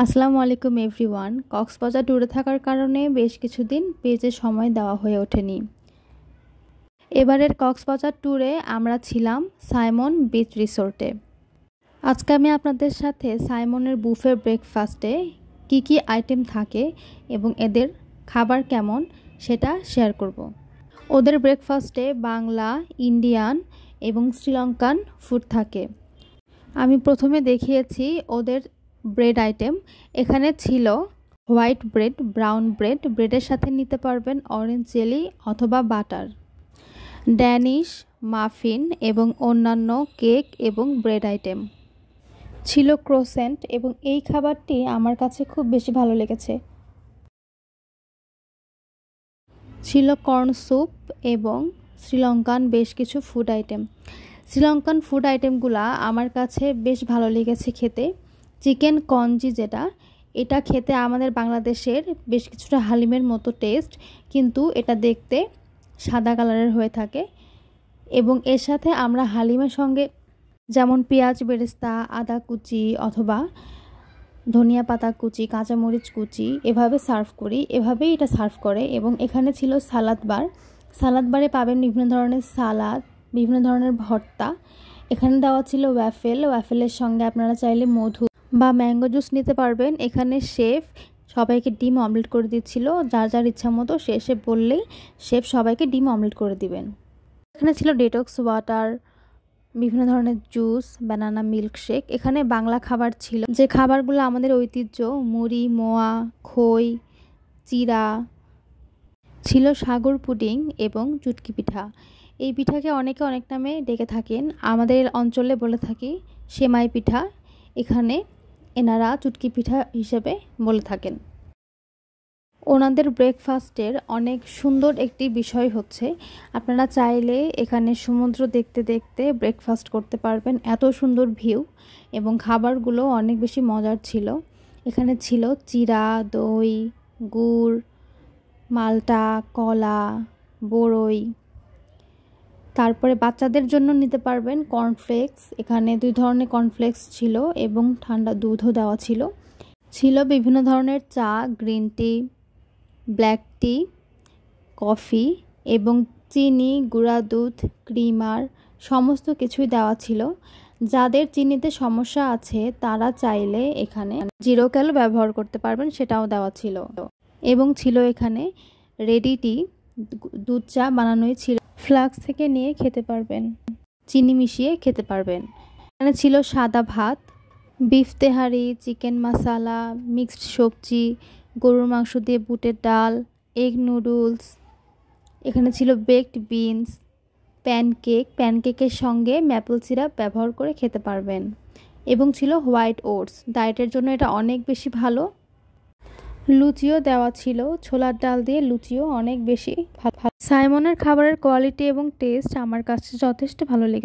আসসালামু আলাইকুম এভরিওয়ান। কক্সবাজার ট্যুরে থাকার কারণে বেশ কিছুদিন পেজে সময় দেওয়া হয়ে ওঠেনি। এবারের কক্সবাজার ট্যুরে আমরা ছিলাম সাইমন বিচ রিসোর্টে। আজকে আমি আপনাদের সাথে সাইমনের বুফে ব্রেকফাস্টে কি কি আইটেম থাকে এবং এদের খাবার কেমন সেটা শেয়ার করব। ওদের ব্রেকফাস্টে বাংলা, ইন্ডিয়ান এবং শ্রীলঙ্কান ফুড থাকে। আমি প্রথমে দেখিয়েছি ওদের ব্রেড আইটেম। এখানে ছিল হোয়াইট ব্রেড, ব্রাউন ব্রেড, ব্রেডের সাথে নিতে পারবেন অরেঞ্জ জেলি অথবা বাটার, ড্যানিশ, মাফিন এবং অন্যান্য কেক এবং ব্রেড আইটেম ছিল, ক্রোসেন্ট, এবং এই খাবারটি আমার কাছে খুব বেশি ভালো লেগেছে। ছিল কর্ন স্যুপ এবং শ্রীলঙ্কান বেশ কিছু ফুড আইটেম। শ্রীলঙ্কান ফুড আইটেমগুলো আমার কাছে বেশ ভালো লেগেছে খেতে। চিকেন কঞ্জি এটা খেতে আমাদের বাংলাদেশের বেশ কিছুটা হালিমের মতো টেস্ট, কিন্তু এটা দেখতে সাদা কালারের হয়ে থাকে এবং এর সাথে আমরা হালিমের সঙ্গে যেমন পেঁয়াজ বেরেস্তা, আদা কুচি অথবা ধনিয়া পাতা কুচি, কাঁচামরিচ কুচি এভাবে সার্ভ করি, এভাবেই এটা সার্ভ করে। এবং এখানে ছিল সালাদ বার। সালাদ বারে পাবেন বিভিন্ন ধরনের সালাদ, বিভিন্ন ধরনের ভর্তা। এখানে দেওয়া ছিল ওয়াফেলের সঙ্গে আপনারা চাইলে মধু বা ম্যাঙ্গো জুস নিতে পারবেন। এখানে শেফ সবাইকে ডিম অমলেট করে দিচ্ছিল, যার যার ইচ্ছা মতো সে বললেই শেফ সবাইকে ডিম অমলেট করে দিবেন। এখানে ছিল ডেটক্স ওয়াটার, বিভিন্ন ধরনের জুস, বানানা মিল্কশেক। এখানে বাংলা খাবার ছিল, যে খাবারগুলো আমাদের ঐতিহ্য, মুড়ি, মোয়া, খই, চিড়া, ছিল সাগর পুডিং এবং চুটকি পিঠা। এই পিঠাকে অনেকে অনেক নামে ডেকে থাকেন, আমাদের অঞ্চলে বলে থাকি সেমাই পিঠা, এখানে এনারা চুটকি পিঠা হিসেবে বলে থাকেন। ওনাদের ব্রেকফাস্টের অনেক সুন্দর একটি বিষয় হচ্ছে আপনারা চাইলে এখানে সমুদ্র দেখতে দেখতে ব্রেকফাস্ট করতে পারবেন, এত সুন্দর ভিউ, এবং খাবারগুলো অনেক বেশি মজার ছিল। এখানে ছিল চিড়া, দই, গুড়, মালটা, কলা, বড়ই। তারপরে বাচ্চাদের জন্য নিতে পারবেন কর্নফ্লেক্স। এখানে 2 ধরনের কর্নফ্লেক্স ছিল এবং ঠান্ডা দুধও দেওয়া ছিল। ছিল বিভিন্ন ধরনের চা, গ্রিন টি, ব্ল্যাক টি, কফি এবং চিনি, গুঁড়া দুধ, ক্রিমার সমস্ত কিছুই দেওয়া ছিল। যাদের চিনিতে সমস্যা আছে তারা চাইলে এখানে 0 ক্যালো ব্যবহার করতে পারবেন, সেটাও দেওয়া ছিল। এবং ছিল এখানে রেডি টি, দুধ চা বানানোই ছিল, ফ্লাক্স থেকে নিয়ে খেতে পারবেন, চিনি মিশিয়ে খেতে পারবেন। এখানে ছিল সাদা ভাত, বিফ তেহারি, চিকেন মশালা, মিক্সড সবজি, গরুর মাংস দিয়ে বুটের ডাল, এগ নুডলস। এখানে ছিল বেকড বিনস, প্যানকেকের সঙ্গে ম্যাপল সিরাপ ব্যবহার করে খেতে পারবেন, এবং ছিল হোয়াইট ওটস, ডায়েটের জন্য এটা অনেক বেশি ভালো। লুচিও দেওয়া ছিল, ছোলার ডাল দিয়ে লুচিও অনেক বেশি ভালো। সাইমনের খাবারের কোয়ালিটি এবং টেস্ট আমার কাছে যথেষ্ট ভালো লেগেছে।